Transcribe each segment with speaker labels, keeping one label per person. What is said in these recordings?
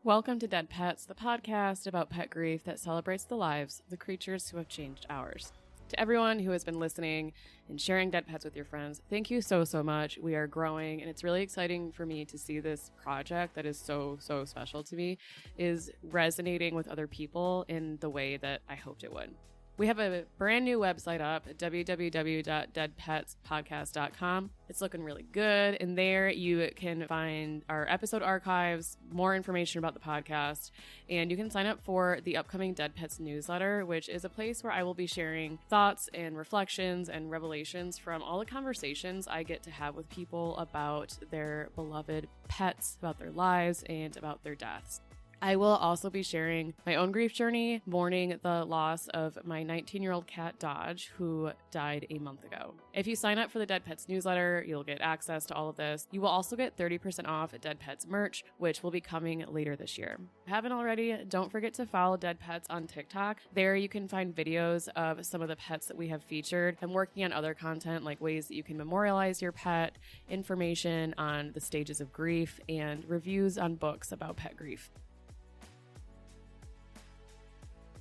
Speaker 1: Welcome to Dead Pets, the podcast about pet grief that celebrates the lives of the creatures who have changed ours. To everyone who has been listening and sharing Dead Pets with your friends, thank you so much. We are growing, and it's really exciting for me to see this project that is so special to me is resonating with other people in the way that I hoped it would. We have a brand new website up at www.deadpetspodcast.com. It's looking really good. And there you can find our episode archives, more information about the podcast, and you can sign up for the upcoming Dead Pets newsletter, which is a place where I will be sharing thoughts and reflections and revelations from all the conversations I get to have with people about their beloved pets, about their lives, and about their deaths. I will also be sharing my own grief journey, mourning the loss of my 19-year-old cat, Dodge, who died a month ago. If you sign up for the Dead Pets newsletter, you'll get access to all of this. You will also get 30% off Dead Pets merch, which will be coming later this year. If you haven't already, don't forget to follow Dead Pets on TikTok. There you can find videos of some of the pets that we have featured. I'm working on other content like ways that you can memorialize your pet, information on the stages of grief, and reviews on books about pet grief.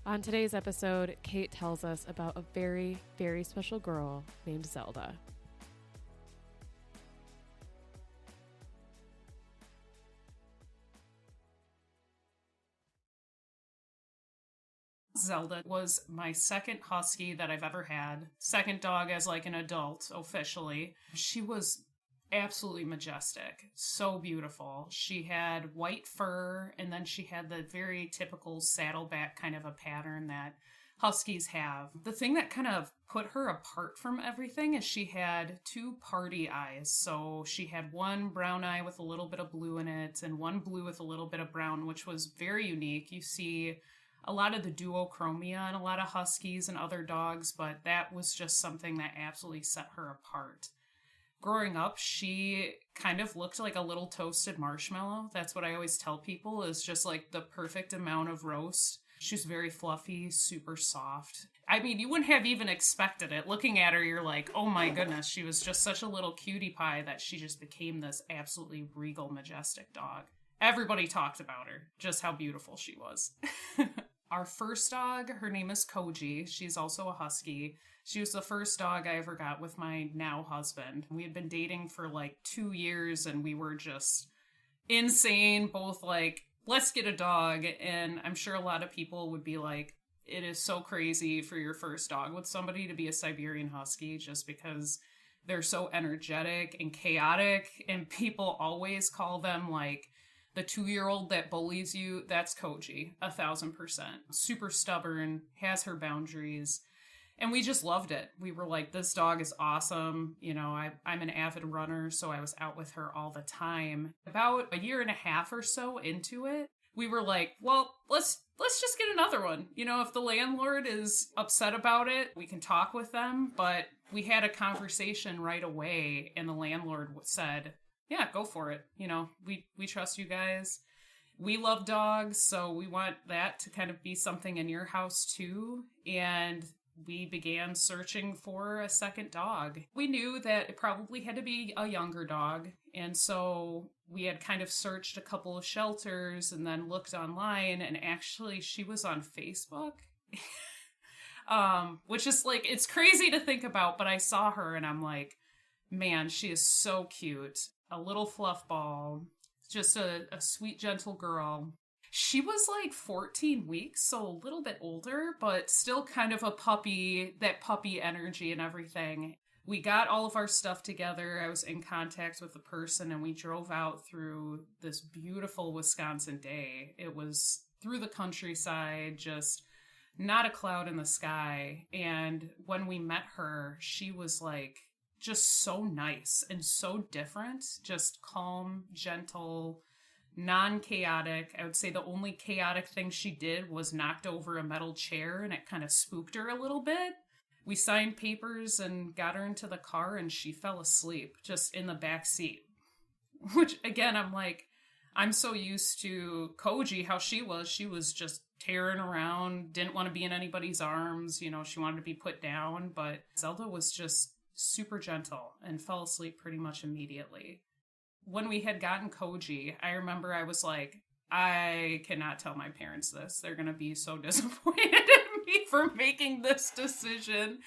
Speaker 1: On today's episode, Kate tells us about a very special girl named Zelda.
Speaker 2: Zelda was my second husky that I've ever had. Second dog as like an adult, officially. She was absolutely majestic. So beautiful. She had white fur, and then she had the very typical saddleback kind of a pattern that huskies have. The thing that kind of put her apart from everything is she had two party eyes. So she had one brown eye with a little bit of blue in it, and one blue with a little bit of brown, which was very unique. You see a lot of the duochromia in a lot of huskies and other dogs, but that was just something that absolutely set her apart. Growing up, she kind of looked like a little toasted marshmallow. That's what I always tell people, is just like the perfect amount of roast. She was very fluffy, super soft. I mean, you wouldn't have even expected it. Looking at her, you're like, oh my goodness, she was just such a little cutie pie that she just became this absolutely regal, majestic dog. Everybody talked about her, just how beautiful she was. Our first dog, her name is Koji. She's also a husky. She was the first dog I ever got with my now husband. We had been dating for like 2 years, and we were just insane, both like, let's get a dog. And I'm sure a lot of people would be like, it is so crazy for your first dog with somebody to be a Siberian Husky, just because they're so energetic and chaotic, and people always call them like the 2-year-old that bullies you. That's Koji, 1,000%. Super stubborn, has her boundaries. And we just loved it. We were like, this dog is awesome. You know, I'm an avid runner, so I was out with her all the time. About 1.5 years or so into it, we were like, well, let's just get another one. You know, if the landlord is upset about it, we can talk with them. But we had a conversation right away, and the landlord said, yeah, go for it. You know, we trust you guys. We love dogs, so we want that to kind of be something in your house too. And we began searching for a second dog. We knew that it probably had to be a younger dog, and so we had kind of searched a couple of shelters and then looked online, and actually she was on Facebook. Which is like, it's crazy to think about, but I saw her and I'm like, man, she is so cute. A little fluff ball, just a sweet, gentle girl. She was like 14 weeks, so a little bit older, but still kind of a puppy, that puppy energy and everything. We got all of our stuff together. I was in contact with the person, and we drove out through this beautiful Wisconsin day. It was through the countryside, just not a cloud in the sky. And when we met her, she was like just so nice and so different, just calm, gentle, non-chaotic. I would say the only chaotic thing she did was knocked over a metal chair, and it kind of spooked her a little bit. We signed papers and got her into the car, and she fell asleep just in the back seat. Which, again, I'm like, I'm so used to Koji, how she was just tearing around, didn't want to be in anybody's arms, you know, she wanted to be put down, but Zelda was just super gentle and fell asleep pretty much immediately. When we had gotten Koji, I remember I was like, I cannot tell my parents this. They're going to be so disappointed in me for making this decision.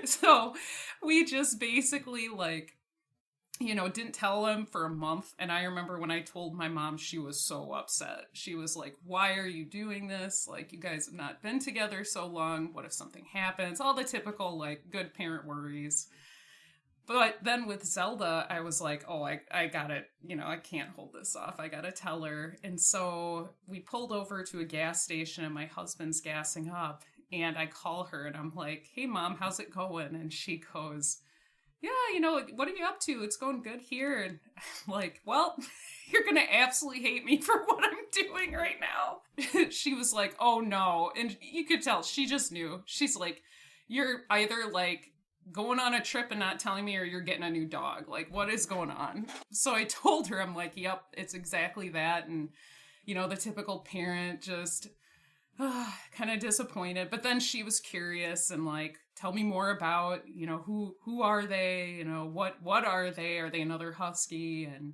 Speaker 2: So we just basically didn't tell them for a month. And I remember when I told my mom, she was so upset. She was like, why are you doing this? Like, you guys have not been together so long. What if something happens? All the typical, good parent worries. But then with Zelda, I was like, oh, I got it. I can't hold this off. I got to tell her. And so we pulled over to a gas station and my husband's gassing up. And I call her and I'm like, hey, Mom, how's it going? And she goes, yeah, what are you up to? It's going good here. And I'm like, well, you're going to absolutely hate me for what I'm doing right now. She was like, oh, no. And you could tell she just knew. She's like, you're either going on a trip and not telling me, or you're getting a new dog. What is going on? So I told her, I'm like, yep, it's exactly that. And, the typical parent just kind of disappointed. But then she was curious and tell me more about, who are they? What are they? Are they another husky? And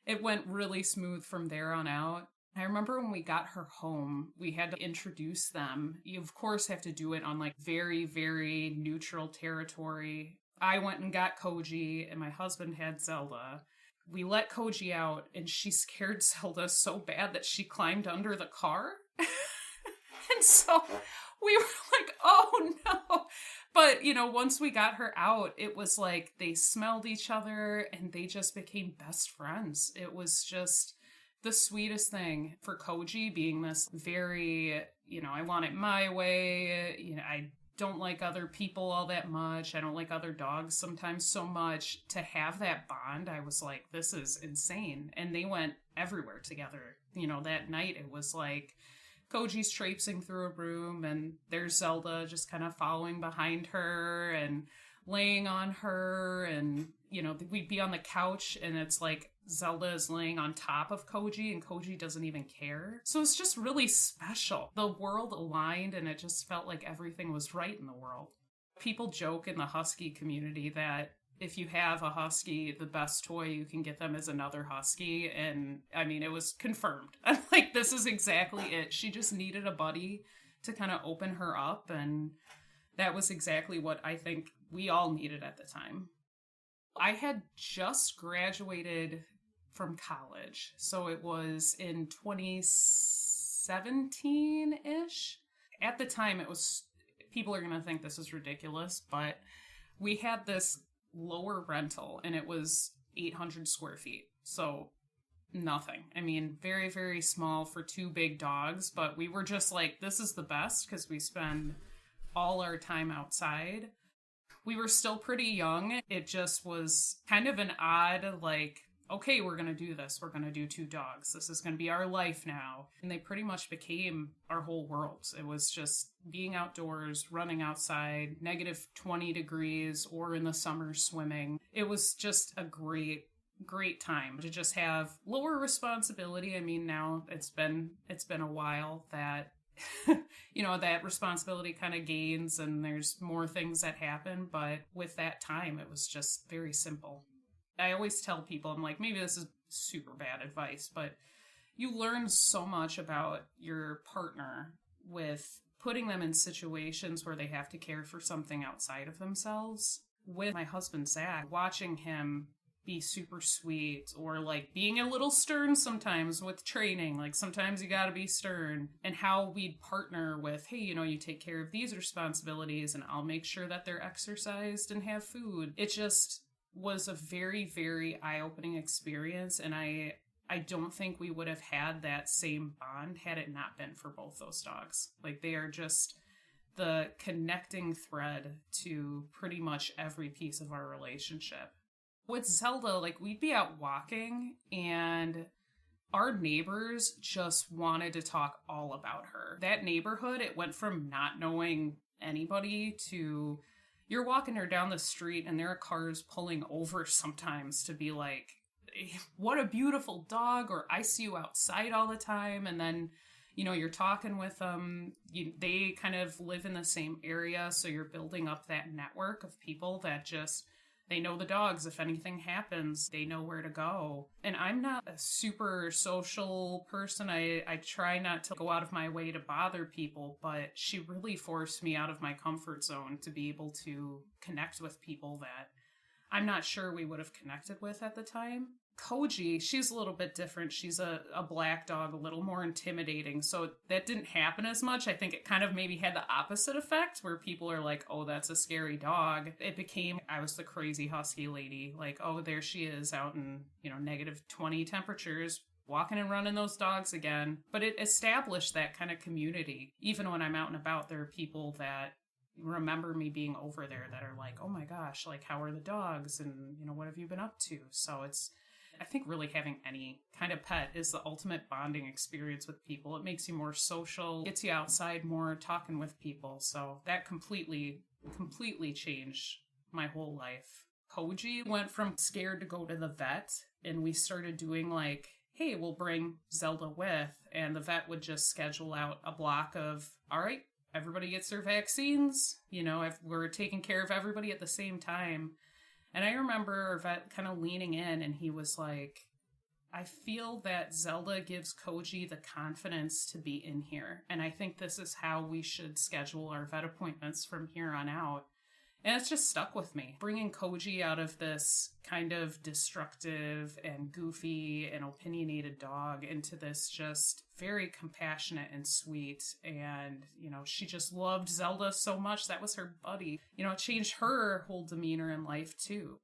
Speaker 2: it went really smooth from there on out. I remember when we got her home, we had to introduce them. You, of course, have to do it on very, very neutral territory. I went and got Koji, and my husband had Zelda. We let Koji out, and she scared Zelda so bad that she climbed under the car. And so we were like, oh no. But, once we got her out, it was they smelled each other, and they just became best friends. It was just the sweetest thing, for Koji being this very, I want it my way. I don't like other people all that much. I don't like other dogs sometimes so much. To have that bond, I was like, this is insane. And they went everywhere together. That night it was Koji's traipsing through a room and there's Zelda just kind of following behind her and laying on her. And, we'd be on the couch and it's Zelda is laying on top of Koji and Koji doesn't even care. So it's just really special. The world aligned and it just felt like everything was right in the world. People joke in the husky community that if you have a husky, the best toy you can get them is another husky. And I mean, it was confirmed. I'm like, this is exactly it. She just needed a buddy to kind of open her up. And that was exactly what I think we all needed at the time. I had just graduated from college. So it was in 2017-ish. At the time, it was, people are going to think this is ridiculous, but we had this lower rental and it was 800 square feet. So nothing. I mean, very, very small for two big dogs, but we were just like, this is the best because we spend all our time outside. We were still pretty young. It just was kind of an odd, okay, we're going to do this. We're going to do two dogs. This is going to be our life now. And they pretty much became our whole world. It was just being outdoors, running outside, -20 degrees, or in the summer swimming. It was just a great time to just have lower responsibility. I mean, now it's been a while that that responsibility kind of gains and there's more things that happen. But with that time, it was just very simple. I always tell people, I'm like, maybe this is super bad advice, but you learn so much about your partner with putting them in situations where they have to care for something outside of themselves. With my husband, Zach, watching him be super sweet or being a little stern sometimes with training. Sometimes you gotta be stern. And how we'd partner with, hey, you take care of these responsibilities and I'll make sure that they're exercised and have food. It just was a very, very eye-opening experience. And I don't think we would have had that same bond had it not been for both those dogs. They are just the connecting thread to pretty much every piece of our relationship. With Zelda, we'd be out walking and our neighbors just wanted to talk all about her. That neighborhood, it went from not knowing anybody to you're walking her down the street and there are cars pulling over sometimes to be like, what a beautiful dog, or I see you outside all the time. And then, you're talking with them. They kind of live in the same area, so you're building up that network of people that just They know the dogs. If anything happens, they know where to go. And I'm not a super social person. I try not to go out of my way to bother people, but she really forced me out of my comfort zone to be able to connect with people that I'm not sure we would have connected with at the time. Koji, she's a little bit different. She's a black dog, a little more intimidating. So that didn't happen as much. I think it kind of maybe had the opposite effect where people are like, oh, that's a scary dog. It became, I was the crazy husky lady. Like, oh, there she is out in, -20 temperatures, walking and running those dogs again. But it established that kind of community. Even when I'm out and about, there are people that remember me being over there that are like, oh my gosh, like, how are the dogs? And, what have you been up to? So I think really having any kind of pet is the ultimate bonding experience with people. It makes you more social, gets you outside more, talking with people. So that completely changed my whole life. Koji went from scared to go to the vet, and we started doing like, hey, we'll bring Zelda with, and the vet would just schedule out a block of, all right, everybody gets their vaccines. If we're taking care of everybody at the same time. And I remember our vet kind of leaning in, and he was like, I feel that Zelda gives Koji the confidence to be in here. And I think this is how we should schedule our vet appointments from here on out. And it's just stuck with me. Bringing Koji out of this kind of destructive and goofy and opinionated dog into this just very compassionate and sweet. And, she just loved Zelda so much. That was her buddy. It changed her whole demeanor in life too.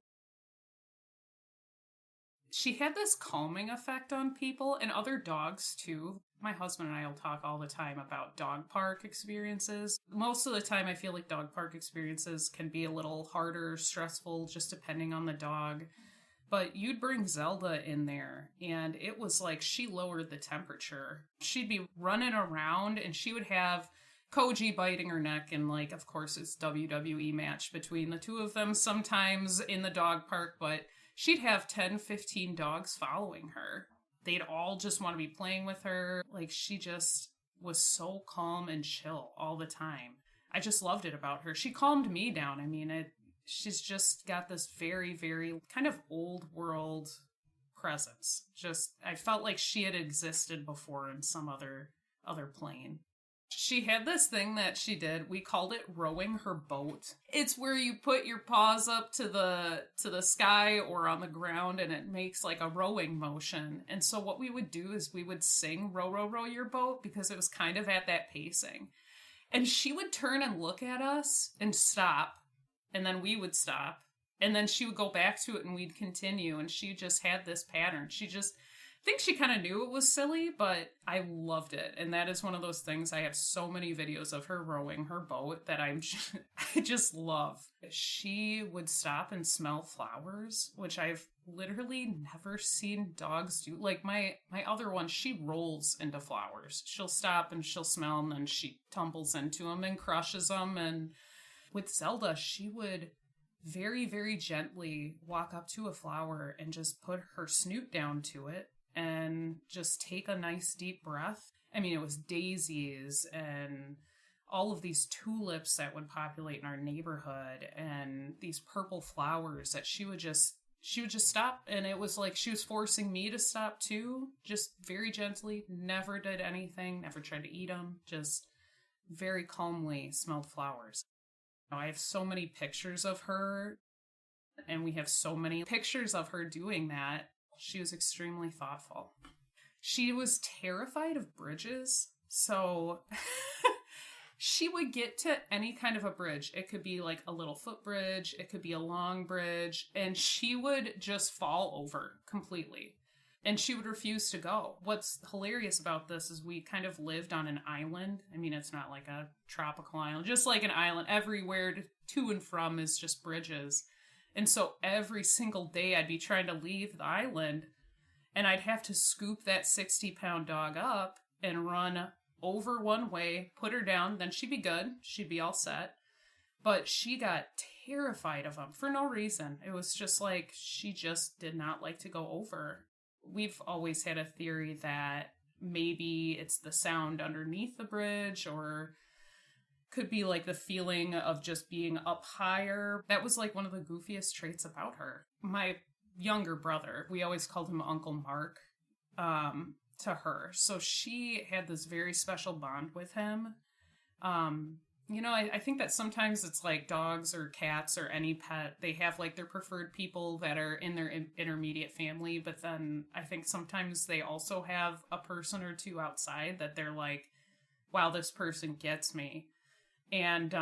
Speaker 2: She had this calming effect on people and other dogs too. My husband and I will talk all the time about dog park experiences. Most of the time, I feel like dog park experiences can be a little harder, stressful, just depending on the dog. But you'd bring Zelda in there, and it was like she lowered the temperature. She'd be running around, and she would have Koji biting her neck, and like, of course, it's WWE match between the two of them sometimes in the dog park, but she'd have 10, 15 dogs following her. They'd all just want to be playing with her. Like, she just was so calm and chill all the time. I just loved it about her. She calmed me down. I mean, she's just got this very, very kind of old world presence. Just, I felt like she had existed before in some other plane. She had this thing that she did. We called it rowing her boat. It's where you put your paws up to the sky or on the ground, and it makes like a rowing motion. And so what we would do is we would sing row, row, row your boat, because it was kind of at that pacing. And she would turn and look at us and stop. And then we would stop. And then she would go back to it and we'd continue. And she just had this pattern. I think she kind of knew it was silly, but I loved it. And that is one of those things. I have so many videos of her rowing her boat that I just love. She would stop and smell flowers, which I've literally never seen dogs do. Like my other one, she rolls into flowers. She'll stop and she'll smell, and then she tumbles into them and crushes them. And with Zelda, she would very, very gently walk up to a flower and just put her snoot down to it and just take a nice deep breath. I mean, it was daisies and all of these tulips that would populate in our neighborhood and these purple flowers that she would just stop. And it was like she was forcing me to stop too, just very gently, never did anything, never tried to eat them, just very calmly smelled flowers. I have so many pictures of her, and we have so many pictures of her doing that. She was extremely thoughtful. She was terrified of bridges, so she would get to any kind of a bridge. It could be like a little footbridge, it could be a long bridge, and she would just fall over completely. And she would refuse to go. What's hilarious about this is we kind of lived on an island. I mean, it's not like a tropical island, just like an island. Everywhere to and from is just bridges. And so every single day I'd be trying to leave the island, and I'd have to scoop that 60-pound dog up and run over one way, put her down, then she'd be good. She'd be all set. But she got terrified of them for no reason. It was just like she just did not like to go over. We've always had a theory that maybe it's the sound underneath the bridge, or Could be like the feeling of just being up higher. That was like one of the goofiest traits about her. My younger brother, we always called him Uncle Mark, to her. So she had this very special bond with him. I think that sometimes it's like dogs or cats or any pet, they have like their preferred people that are in their intermediate family, but then I think sometimes they also have a person or two outside that they're like, wow, this person gets me. And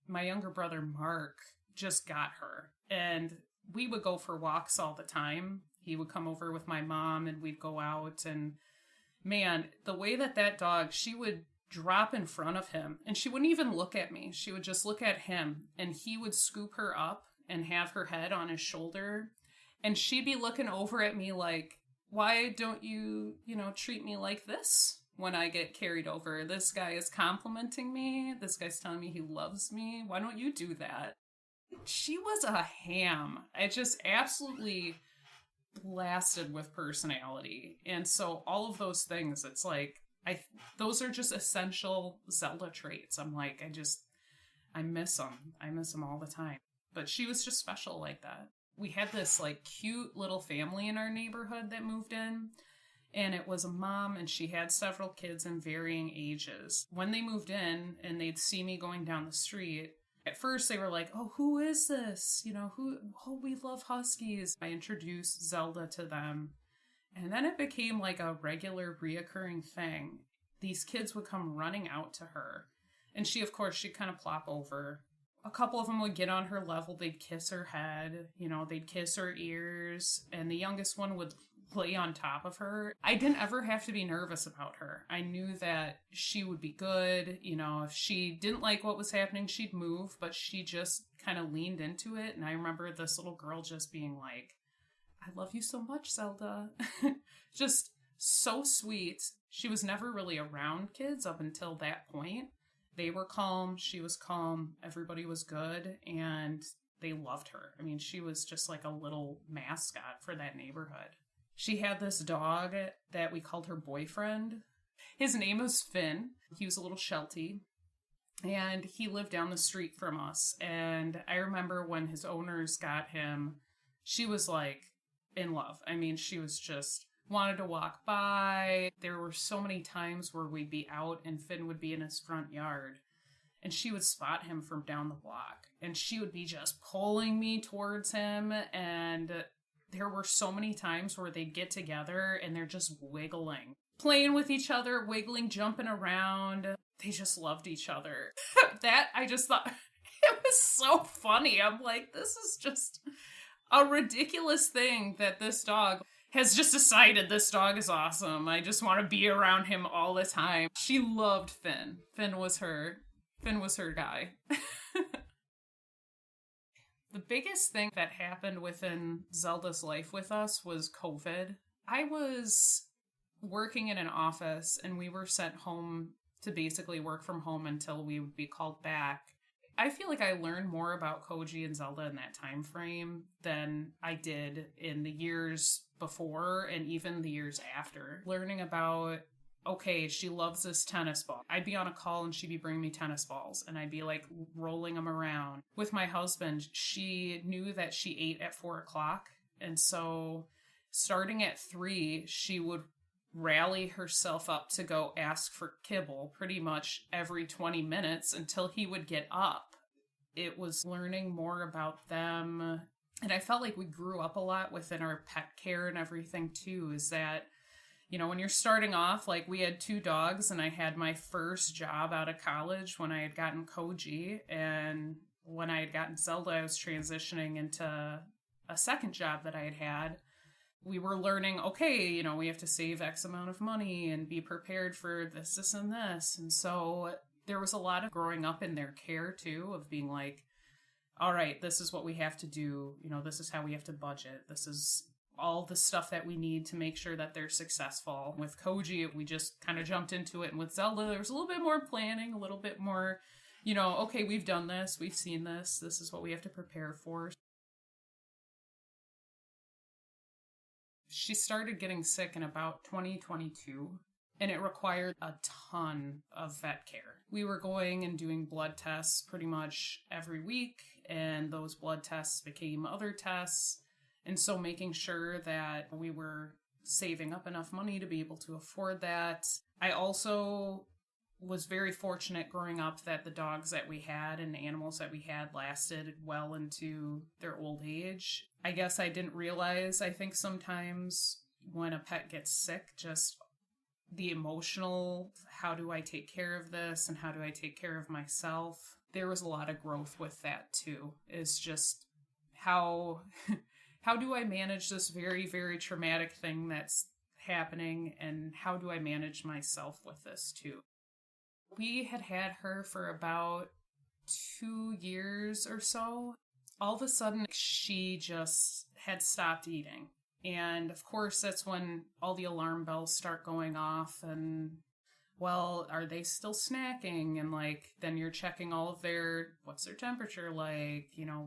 Speaker 2: my younger brother, Mark, just got her. And we would go for walks all the time. He would come over with my mom and we'd go out. And man, the way that dog, she would drop in front of him and she wouldn't even look at me. She would just look at him and he would scoop her up and have her head on his shoulder. And she'd be looking over at me like, why don't you, treat me like this? When I get carried over, this guy is complimenting me. This guy's telling me he loves me. Why don't you do that? She was a ham. It just absolutely blasted with personality. And so all of those things, it's like, those are just essential Zelda traits. I'm like, I miss them. I miss them all the time. But she was just special like that. We had this like cute little family in our neighborhood that moved in. And it was a mom, and she had several kids in varying ages. When they moved in and they'd see me going down the street, at first they were like, oh, who is this? We love huskies. I introduced Zelda to them. And then it became like a regular reoccurring thing. These kids would come running out to her. And she'd kind of plop over. A couple of them would get on her level. They'd kiss her head. They'd kiss her ears. And the youngest one would lay on top of her. I didn't ever have to be nervous about her. I knew that she would be good. If she didn't like what was happening, she'd move, but she just kind of leaned into it. And I remember this little girl just being like, I love you so much, Zelda. Just so sweet. She was never really around kids up until that point. They were calm. She was calm. Everybody was good. And they loved her. I mean, she was just like a little mascot for that neighborhood. She had this dog that we called her boyfriend. His name was Finn. He was a little Sheltie. And he lived down the street from us. And I remember when his owners got him, she was like in love. I mean, she was just wanted to walk by. There were so many times where we'd be out and Finn would be in his front yard. And she would spot him from down the block. And she would be just pulling me towards him. And there were so many times where they'd get together and they're just wiggling, playing with each other, wiggling, jumping around. They just loved each other. That, I just thought, it was so funny. I'm like, this is just a ridiculous thing that this dog has just decided this dog is awesome. I just want to be around him all the time. She loved Finn. Finn was her guy. The biggest thing that happened within Zelda's life with us was COVID. I was working in an office and we were sent home to basically work from home until we would be called back. I feel like I learned more about Koji and Zelda in that time frame than I did in the years before and even the years after. Learning about, okay, she loves this tennis ball. I'd be on a call and she'd be bringing me tennis balls and I'd be like rolling them around. With my husband, she knew that she ate at 4:00. And so starting at 3, she would rally herself up to go ask for kibble pretty much every 20 minutes until he would get up. It was learning more about them. And I felt like we grew up a lot within our pet care and everything too, is that, when you're starting off, like we had 2 dogs and I had my first job out of college when I had gotten Koji, and when I had gotten Zelda, I was transitioning into a second job that I had had. We were learning, okay, we have to save X amount of money and be prepared for this, and this. And so there was a lot of growing up in their care too, of being like, all right, this is what we have to do. This is how we have to budget. This is all the stuff that we need to make sure that they're successful. With Koji, we just kind of jumped into it. And with Zelda, there was a little bit more planning, a little bit more, okay, we've done this, we've seen this. This is what we have to prepare for. She started getting sick in about 2022. and it required a ton of vet care. We were going and doing blood tests pretty much every week, and those blood tests became other tests. And so making sure that we were saving up enough money to be able to afford that. I also was very fortunate growing up that the dogs that we had and the animals that we had lasted well into their old age. I guess I didn't realize, I think sometimes when a pet gets sick, just the emotional, how do I take care of this and how do I take care of myself? There was a lot of growth with that too. Is just how do I manage this very, very traumatic thing that's happening, and how do I manage myself with this too? We had her for about 2 years or so. All of a sudden, she just had stopped eating. And of course, that's when all the alarm bells start going off and, well, are they still snacking? And like, then you're checking all of what's their temperature like? You know,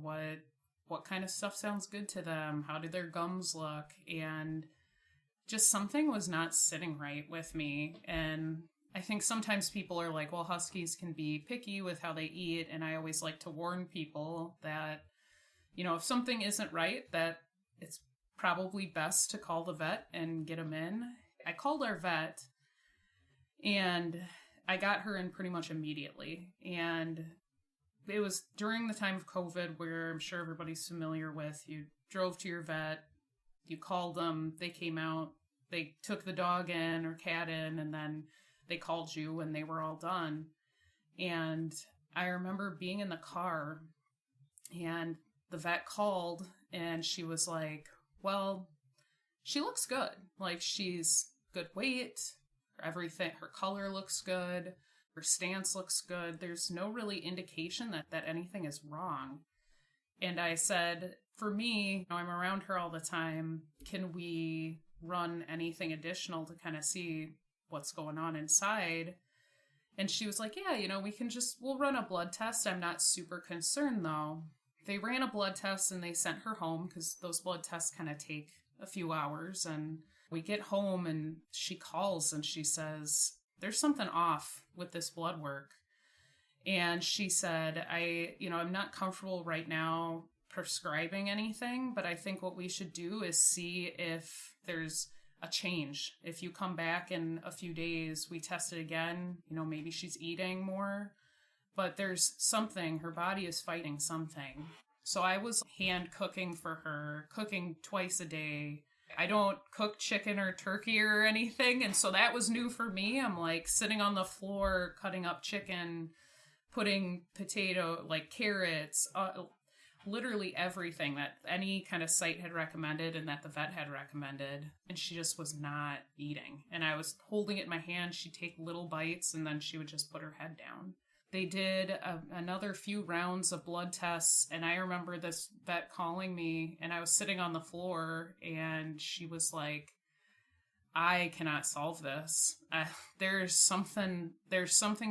Speaker 2: what kind of stuff sounds good to them? How do their gums look? And just something was not sitting right with me. And I think sometimes people are like, well, huskies can be picky with how they eat. And I always like to warn people that, you know, if something isn't right, that it's probably best to call the vet and get them in. I called our vet and I got her in pretty much immediately. And it was during the time of COVID, where I'm sure everybody's familiar with. You drove to your vet, you called them, they came out, they took the dog in or cat in, and then they called you when they were all done. And I remember being in the car and the vet called and she was like, well, she looks good. Like, she's good weight, everything, her color looks good, her stance looks good. There's no really indication that anything is wrong. And I said, for me, I'm around her all the time. Can we run anything additional to kind of see what's going on inside? And she was like, yeah, we'll run a blood test. I'm not super concerned though. They ran a blood test and they sent her home because those blood tests kind of take a few hours. And we get home and she calls and she says, there's something off with this blood work. And she said, I'm not comfortable right now prescribing anything, but I think what we should do is see if there's a change. If you come back in a few days, we test it again, maybe she's eating more, but there's something, her body is fighting something. So I was hand cooking for her, cooking twice a day. I don't cook chicken or turkey or anything, and so that was new for me. I'm like sitting on the floor, cutting up chicken, putting potato, like carrots, literally everything that any kind of site had recommended and that the vet had recommended. And she just was not eating. And I was holding it in my hand. She'd take little bites and then she would just put her head down. They did another few rounds of blood tests. And I remember this vet calling me and I was sitting on the floor and she was like, I cannot solve this. There's something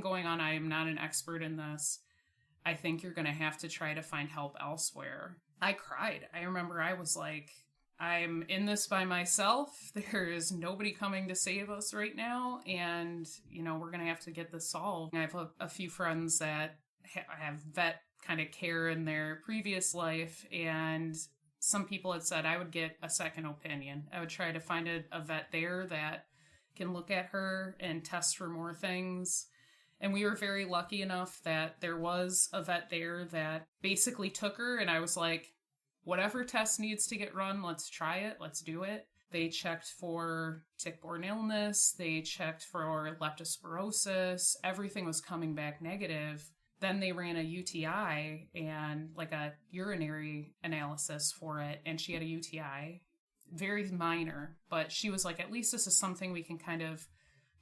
Speaker 2: going on. I am not an expert in this. I think you're going to have to try to find help elsewhere. I cried. I remember I was like, I'm in this by myself. There is nobody coming to save us right now. And, we're going to have to get this solved. I have a few friends that have vet kind of care in their previous life. And some people had said I would get a second opinion. I would try to find a vet there that can look at her and test for more things. And we were very lucky enough that there was a vet there that basically took her. And I was like, whatever test needs to get run, let's try it. Let's do it. They checked for tick-borne illness. They checked for leptospirosis. Everything was coming back negative. Then they ran a UTI and like a urinary analysis for it. And she had a UTI, very minor. But she was like, at least this is something we can kind of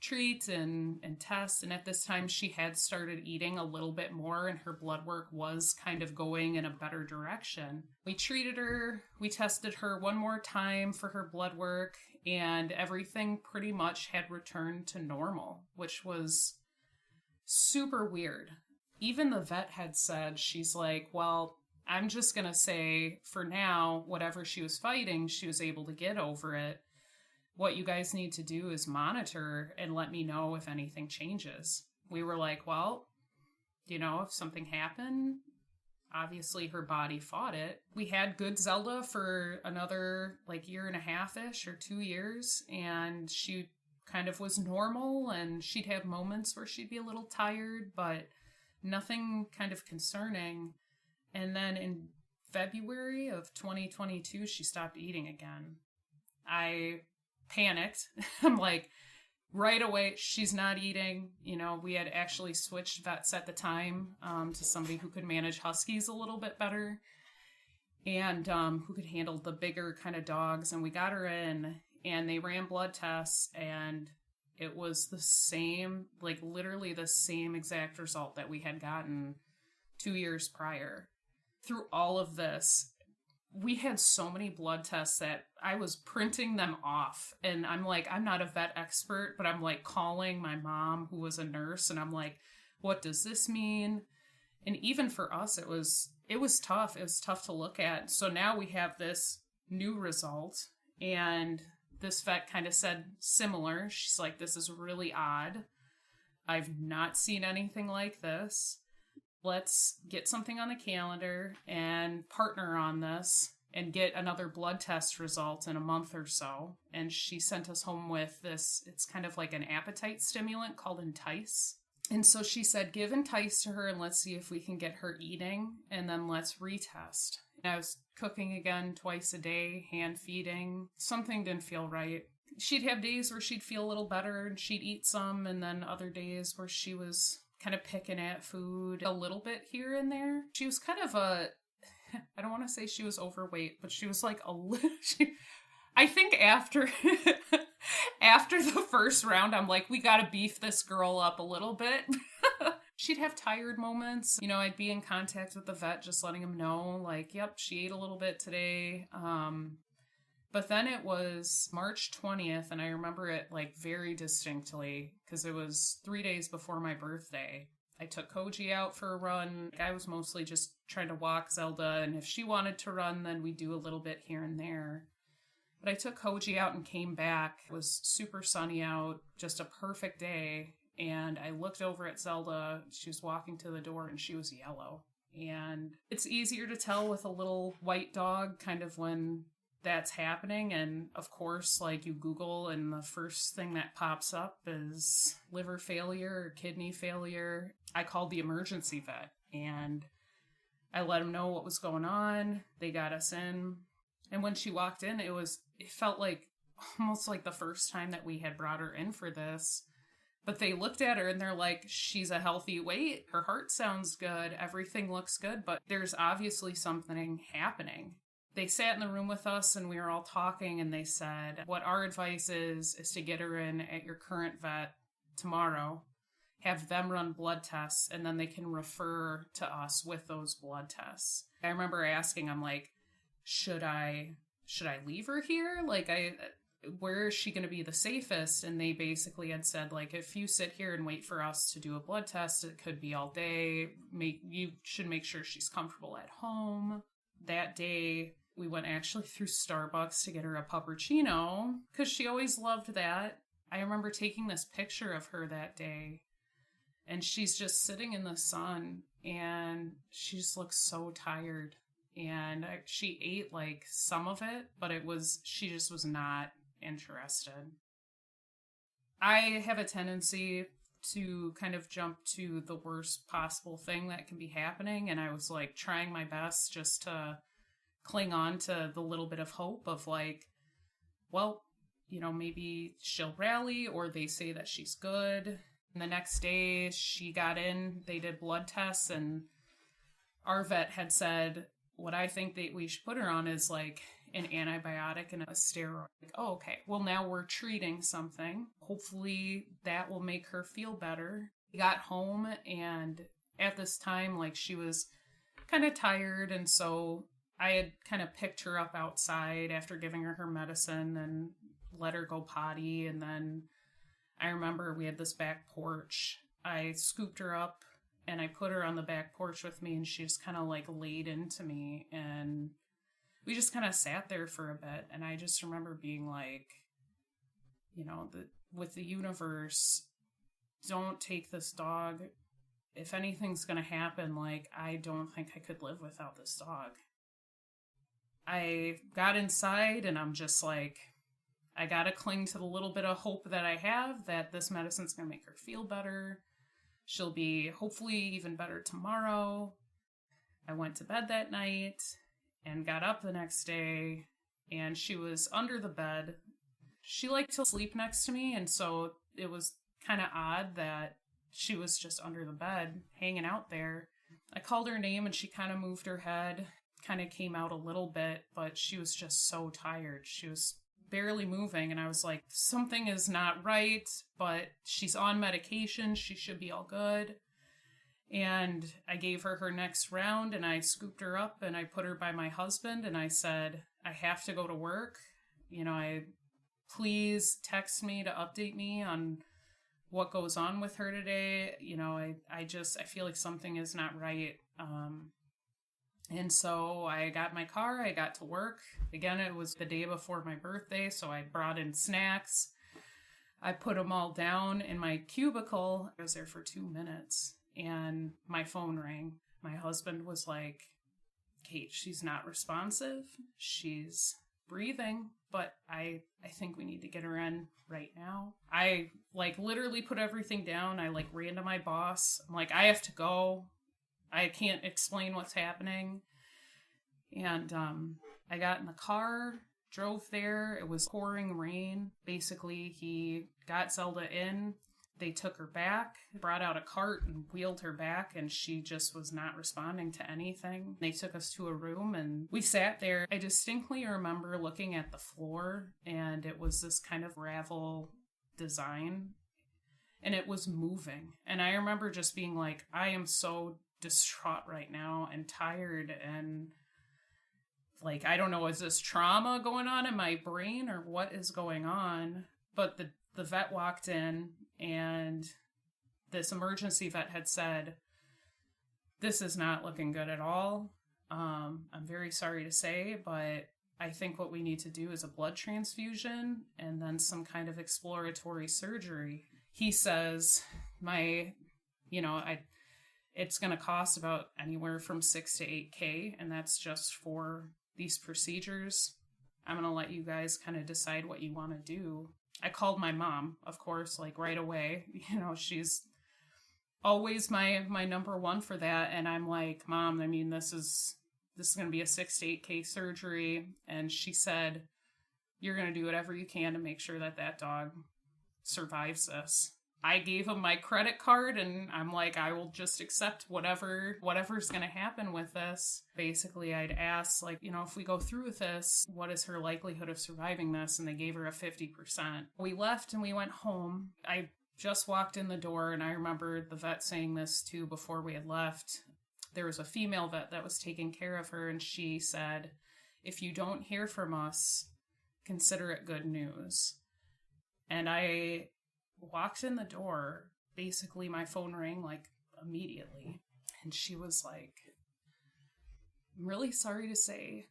Speaker 2: treat and test. And at this time she had started eating a little bit more and her blood work was kind of going in a better direction. We treated her, we tested her one more time for her blood work, and everything pretty much had returned to normal, which was super weird. Even the vet had said, she's like, well, I'm just gonna say for now, whatever she was fighting, she was able to get over it. what you guys need to do is monitor and let me know if anything changes. We were like, well, if something happened, obviously her body fought it. We had good Zelda for another year and a half-ish or 2 years, and she kind of was normal, and she'd have moments where she'd be a little tired, but nothing kind of concerning. And then in February of 2022, she stopped eating again. I panicked. I'm like, right away, she's not eating. We had actually switched vets at the time to somebody who could manage huskies a little bit better and who could handle the bigger kind of dogs. And we got her in, and they ran blood tests, and it was the same, literally the same exact result that we had gotten 2 years prior. Through all of this, we had so many blood tests that I was printing them off. And I'm like, I'm not a vet expert, but I'm calling my mom, who was a nurse, and I'm like, what does this mean? And even for us, it was tough. It was tough to look at. So now we have this new result, and this vet kind of said similar. She's like, this is really odd. I've not seen anything like this. Let's get something on the calendar and partner on this and get another blood test result in a month or so. And she sent us home with this. It's kind of like an appetite stimulant called Entice. And so she said, give Entice to her and let's see if we can get her eating, and then let's retest. And I was cooking again twice a day, hand feeding. Something didn't feel right. She'd have days where she'd feel a little better and she'd eat some, and then other days where she was kind of picking at food a little bit here and there. She was kind of I don't want to say she was overweight, but she was a little, I think after the first round, I'm like, we got to beef this girl up a little bit. She'd have tired moments. I'd be in contact with the vet, just letting him know, yep, she ate a little bit today. But then it was March 20th, and I remember it very distinctly because it was 3 days before my birthday. I took Koji out for a run. I was mostly just trying to walk Zelda, and if she wanted to run, then we'd do a little bit here and there. But I took Koji out and came back. It was super sunny out, just a perfect day. And I looked over at Zelda. She was walking to the door, and she was yellow. And it's easier to tell with a little white dog kind of when that's happening. And of course, you Google, and the first thing that pops up is liver failure or kidney failure. I called the emergency vet, and I let them know what was going on. They got us in. And when she walked in, it felt almost like the first time that we had brought her in for this. But they looked at her and they're like, she's a healthy weight. Her heart sounds good. Everything looks good. But there's obviously something happening. They sat in the room with us and we were all talking, and they said, what our advice is to get her in at your current vet tomorrow, have them run blood tests, and then they can refer to us with those blood tests. I remember asking, I'm like, should I leave her here? Where is she going to be the safest? And they basically had said, if you sit here and wait for us to do a blood test, it could be all day. You should make sure she's comfortable at home. That day, we went actually through Starbucks to get her a puppuccino because she always loved that. I remember taking this picture of her that day, and she's just sitting in the sun, and she just looks so tired. And she ate some of it, but she just was not interested. I have a tendency to kind of jump to the worst possible thing that can be happening, and I was trying my best just to cling on to the little bit of hope of well, maybe she'll rally, or they say that she's good. And the next day she got in, they did blood tests, and our vet had said, what I think that we should put her on is an antibiotic and a steroid. Oh, okay. Well, now we're treating something. Hopefully that will make her feel better. We got home, and at this time, she was kind of tired, and so I had kind of picked her up outside after giving her medicine and let her go potty. And then I remember we had this back porch. I scooped her up and I put her on the back porch with me, and she just kind of laid into me, and we just kind of sat there for a bit. And I just remember being with the universe, don't take this dog. If anything's going to happen, like, I don't think I could live without this dog. I got inside and I'm just like, I got to cling to the little bit of hope that I have that this medicine's going to make her feel better. She'll be hopefully even better tomorrow. I went to bed that night and got up the next day, and she was under the bed. She liked to sleep next to me, and so it was kind of odd that she was just under the bed, hanging out there. I called her name, and she kind of moved her head, kind of came out a little bit, but she was just so tired. She was barely moving, and I was like, something is not right, but she's on medication. She should be all good. And I gave her her next round, and I scooped her up, and I put her by my husband, and I said, I have to go to work. Please text me to update me on what goes on with her today. I feel like something is not right. And so I got my car, I got to work. Again, it was the day before my birthday, so I brought in snacks. I put them all down in my cubicle. I was there for 2 minutes, and my phone rang. My husband was like, Kate, she's not responsive. She's breathing, but I think we need to get her in right now. I literally put everything down. I ran to my boss. I'm like, I have to go. I can't explain what's happening. And I got in the car, drove there. It was pouring rain. Basically, he got Zelda in. They took her back, brought out a cart and wheeled her back, and she just was not responding to anything. They took us to a room, and we sat there. I distinctly remember looking at the floor, and it was this kind of gravel design, and it was moving. And I remember just being like, I am so distraught right now and tired, and I don't know, is this trauma going on in my brain or what is going on? But the vet walked in, and this emergency vet had said, this is not looking good at all. I'm very sorry to say, but I think what we need to do is a blood transfusion and then some kind of exploratory surgery. He says, it's going to cost about anywhere from $6,000 to $8,000, and that's just for these procedures. I'm going to let you guys kind of decide what you want to do. I called my mom, of course, right away. She's always my number one for that. And I'm like, Mom, this is going to be a $6,000 to $8,000 surgery. And she said, you're going to do whatever you can to make sure that dog survives this. I gave him my credit card, and I'm like, I will just accept whatever's going to happen with this. Basically, I'd asked, if we go through with this, what is her likelihood of surviving this? And they gave her a 50%. We left and we went home. I just walked in the door, and I remember the vet saying this too before we had left. There was a female vet that was taking care of her, and she said, if you don't hear from us, consider it good news. And I walked in the door. Basically, my phone rang immediately, and she was like, I'm really sorry to say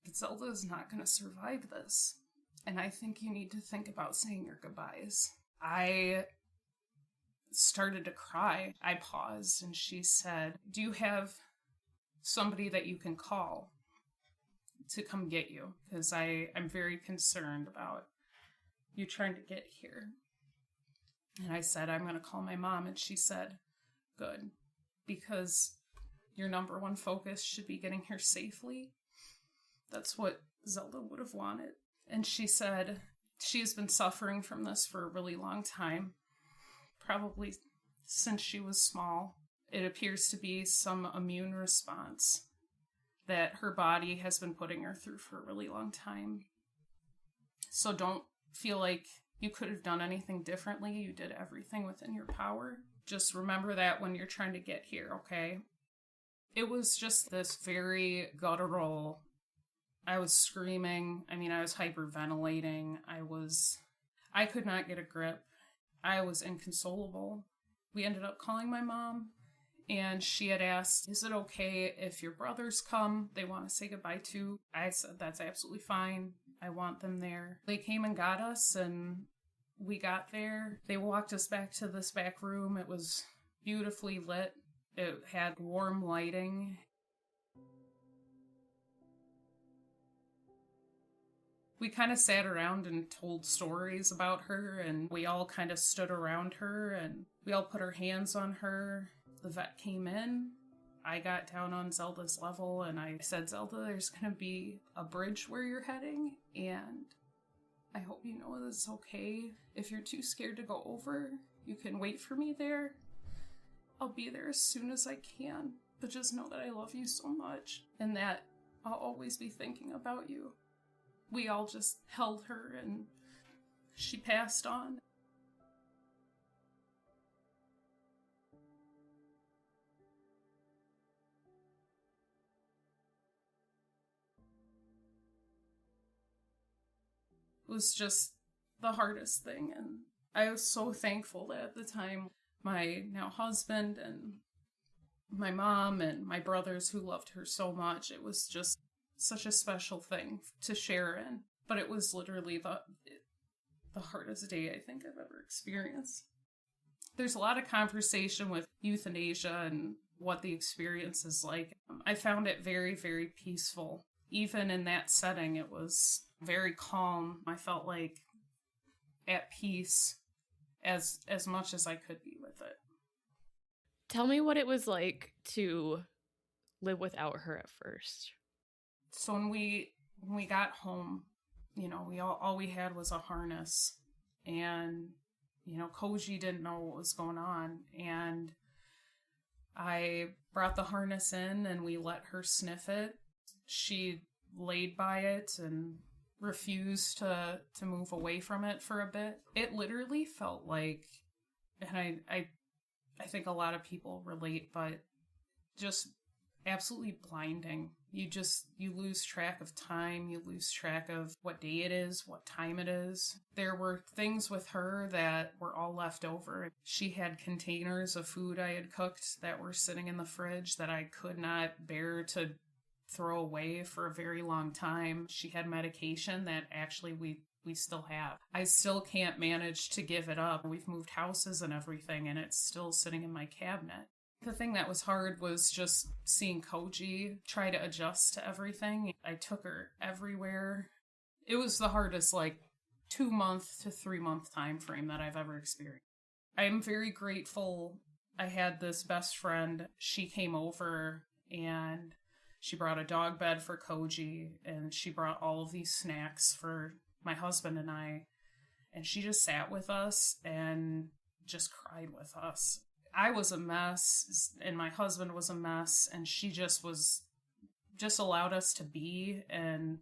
Speaker 2: that Zelda is not going to survive this, and I think you need to think about saying your goodbyes. I started to cry. I paused, and she said, do you have somebody that you can call to come get you? Because I'm very concerned about you trying to get here. And I said, I'm going to call my mom. And she said, good, because your number one focus should be getting here safely. That's what Zelda would have wanted. And she said, she's been suffering from this for a really long time, probably since she was small. It appears to be some immune response that her body has been putting her through for a really long time. So don't feel like you could have done anything differently. You did everything within your power. Just remember that when you're trying to get here, okay? It was just this very guttural. I was screaming. I was hyperventilating. I could not get a grip. I was inconsolable. We ended up calling my mom, and she had asked, is it okay if your brothers come? They want to say goodbye too. I said, that's absolutely fine. I want them there. They came and got us, and we got there, they walked us back to this back room. It was beautifully lit. It had warm lighting. We kind of sat around and told stories about her, and we all kind of stood around her, and we all put our hands on her. The vet came in. I got down on Zelda's level, and I said, Zelda, there's going to be a bridge where you're heading, and I hope you know that it's okay. If you're too scared to go over, you can wait for me there. I'll be there as soon as I can, but just know that I love you so much, and that I'll always be thinking about you. We all just held her, and she passed on. It was just the hardest thing, and I was so thankful that at the time my now husband and my mom and my brothers who loved her so much, it was just such a special thing to share in. But it was literally the hardest day I think I've ever experienced. There's a lot of conversation with euthanasia and what the experience is like. I found it very, very peaceful. Even in that setting, it was very calm. I felt like at peace as much as I could be with it.
Speaker 1: Tell me what it was like to live without her at first.
Speaker 2: So when we got home, we all we had was a harness, and Koji didn't know what was going on, and I brought the harness in and we let her sniff it. She laid by it and refused to move away from it for a bit. It literally felt like, and I think a lot of people relate, but just absolutely blinding. You lose track of time, you lose track of what day it is, what time it is. There were things with her that were all left over. She had containers of food I had cooked that were sitting in the fridge that I could not bear to throw away for a very long time. She had medication that actually we still have. I still can't manage to give it up. We've moved houses and everything, and it's still sitting in my cabinet. The thing that was hard was just seeing Koji try to adjust to everything. I took her everywhere. It was the hardest, 2-month to 3-month time frame that I've ever experienced. I'm very grateful. I had this best friend. She came over and she brought a dog bed for Koji, and she brought all of these snacks for my husband and I. And she just sat with us and just cried with us. I was a mess, and my husband was a mess, and she just allowed us to be, and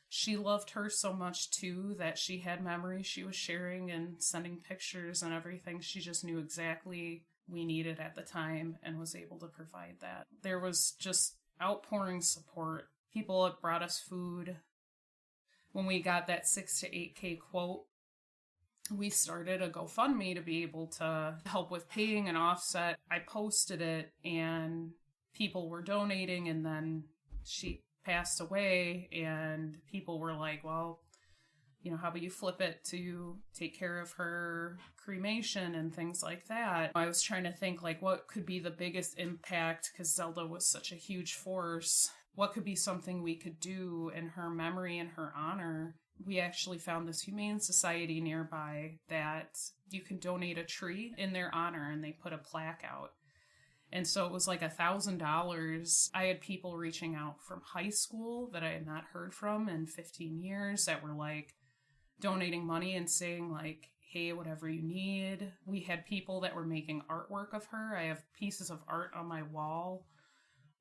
Speaker 2: she loved her so much too that she had memories she was sharing and sending pictures and everything. She just knew exactly we needed at the time and was able to provide that. There was just outpouring support. People had brought us food. When we got that 6 to 8K quote, we started a GoFundMe to be able to help with paying an offset. I posted it and people were donating, and then she passed away and people were like, well, how about you flip it to take care of her cremation and things like that. I was trying to think what could be the biggest impact, because Zelda was such a huge force. What could be something we could do in her memory and her honor? We actually found this humane society nearby that you can donate a tree in their honor, and they put a plaque out. And so it was $1,000. I had people reaching out from high school that I had not heard from in 15 years that were donating money and saying hey, whatever you need. We had people that were making artwork of her. I have pieces of art on my wall.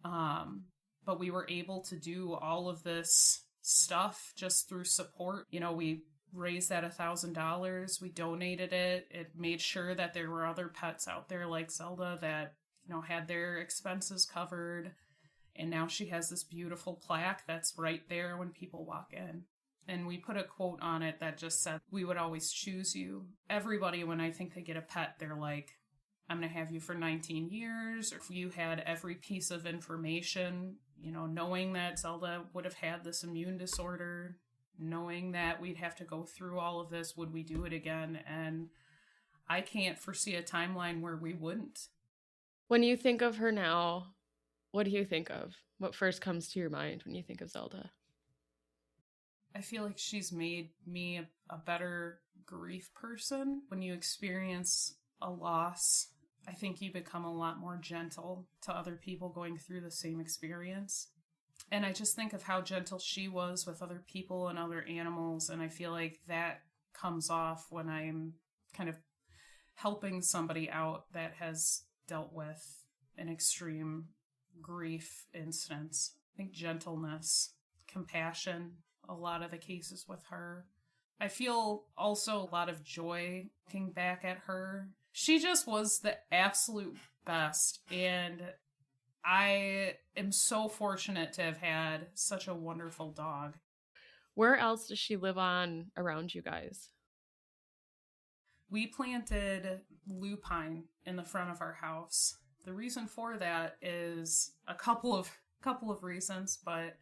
Speaker 2: But we were able to do all of this stuff just through support. We raised that $1,000. We donated it. It made sure that there were other pets out there like Zelda that, had their expenses covered. And now she has this beautiful plaque that's right there when people walk in. And we put a quote on it that just said, "We would always choose you." Everybody, when I think they get a pet, they're like, "I'm going to have you for 19 years. Or if you had every piece of information, knowing that Zelda would have had this immune disorder, knowing that we'd have to go through all of this. Would we do it again? And I can't foresee a timeline where we wouldn't.
Speaker 1: When you think of her now, what do you think of? What first comes to your mind when you think of Zelda?
Speaker 2: I feel like she's made me a better grief person. When you experience a loss, I think you become a lot more gentle to other people going through the same experience. And I just think of how gentle she was with other people and other animals, and I feel like that comes off when I'm kind of helping somebody out that has dealt with an extreme grief instance. I think gentleness, compassion, a lot of the cases with her. I feel also a lot of joy looking back at her. She just was the absolute best, and I am so fortunate to have had such a wonderful dog.
Speaker 1: Where else does she live on around you guys?
Speaker 2: We planted lupine in the front of our house. The reason for that is a couple of reasons, but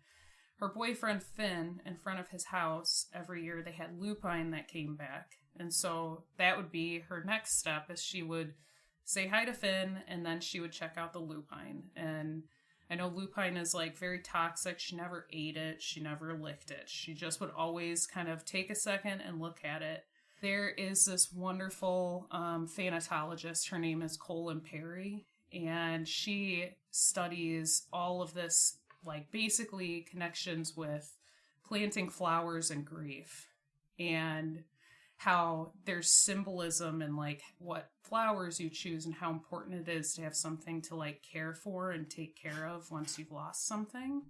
Speaker 2: her boyfriend Finn, in front of his house, every year they had lupine that came back. And so that would be her next step, is she would say hi to Finn, and then she would check out the lupine. And I know lupine is like very toxic. She never ate it. She never licked it. She just would always kind of take a second and look at it. There is this wonderful thanatologist. Her name is Colin Perry, and she studies all of this, like basically connections with planting flowers and grief, and how there's symbolism in like what flowers you choose and how important it is to have something to like care for and take care of once you've lost something.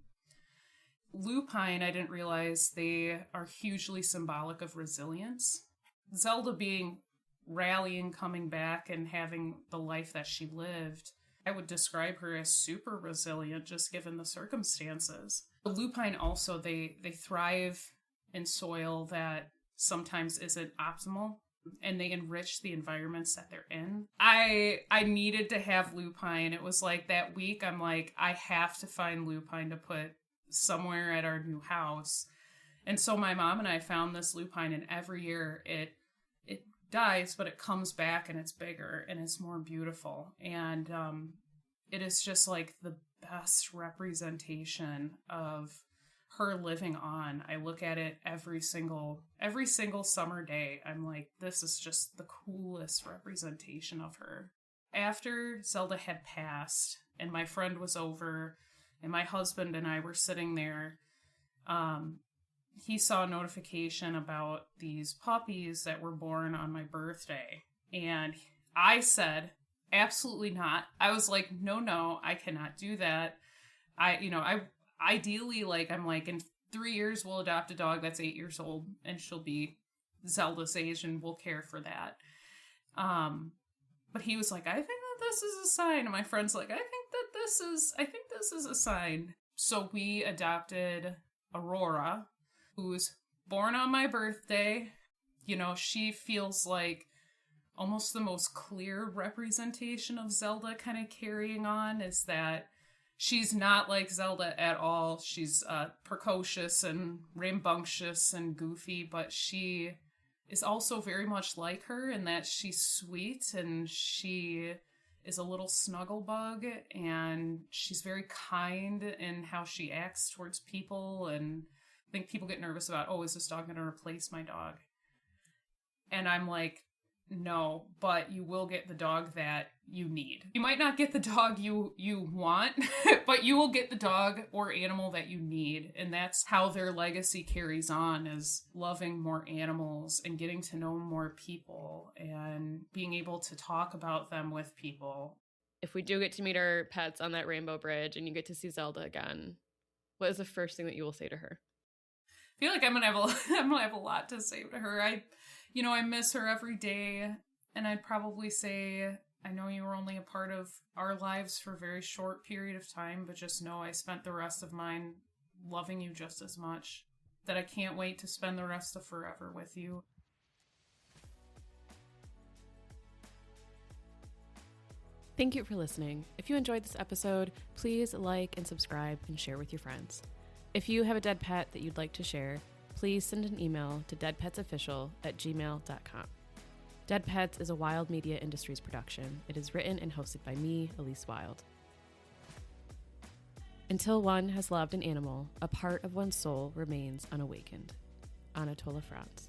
Speaker 2: Lupine, I didn't realize they are hugely symbolic of resilience. Zelda being rallying, coming back, and having the life that she lived, I would describe her as super resilient, just given the circumstances. The lupine also, they thrive in soil that sometimes isn't optimal, and they enrich the environments that they're in. I needed to have lupine. It was like that week, I'm like, I have to find lupine to put somewhere at our new house. And so my mom and I found this lupine, and every year it dies, but it comes back and it's bigger and it's more beautiful. And it is just like the best representation of her living on. I look at it every single summer day. I'm like, this is just the coolest representation of her. After Zelda had passed and my friend was over and my husband and I were sitting there, he saw a notification about these puppies that were born on my birthday. And I said, absolutely not. I was like, no, I cannot do that. I ideally, like, I'm like, in 3 years, we'll adopt a dog that's 8 years old and she'll be Zelda's age and we'll care for that. But he was like, I think that this is a sign. And my friend's like, I think this is a sign. So we adopted Aurora, who was born on my birthday. You know, she feels like almost the most clear representation of Zelda kind of carrying on, is that she's not like Zelda at all. She's precocious and rambunctious and goofy, but she is also very much like her in that she's sweet and she is a little snuggle bug, and she's very kind in how she acts towards people. And I think people get nervous about, oh, is this dog going to replace my dog? And I'm like, no, but you will get the dog that you need. You might not get the dog you want, but you will get the dog or animal that you need. And that's how their legacy carries on, is loving more animals and getting to know more people and being able to talk about them with people.
Speaker 1: If we do get to meet our pets on that rainbow bridge and you get to see Zelda again, what is the first thing that you will say to her?
Speaker 2: I feel like I'm gonna have a lot to say to her. I miss her every day, and I'd probably say, I know you were only a part of our lives for a very short period of time, but just know I spent the rest of mine loving you just as much, that I can't wait to spend the rest of forever with you.
Speaker 1: Thank you for listening. If you enjoyed this episode, please like and subscribe and share with your friends. If you have a dead pet that you'd like to share, please send an email to deadpetsofficial@gmail.com. Dead Pets is a Wild Media Industries production. It is written and hosted by me, Elise Wild. Until one has loved an animal, a part of one's soul remains unawakened. Anatola France.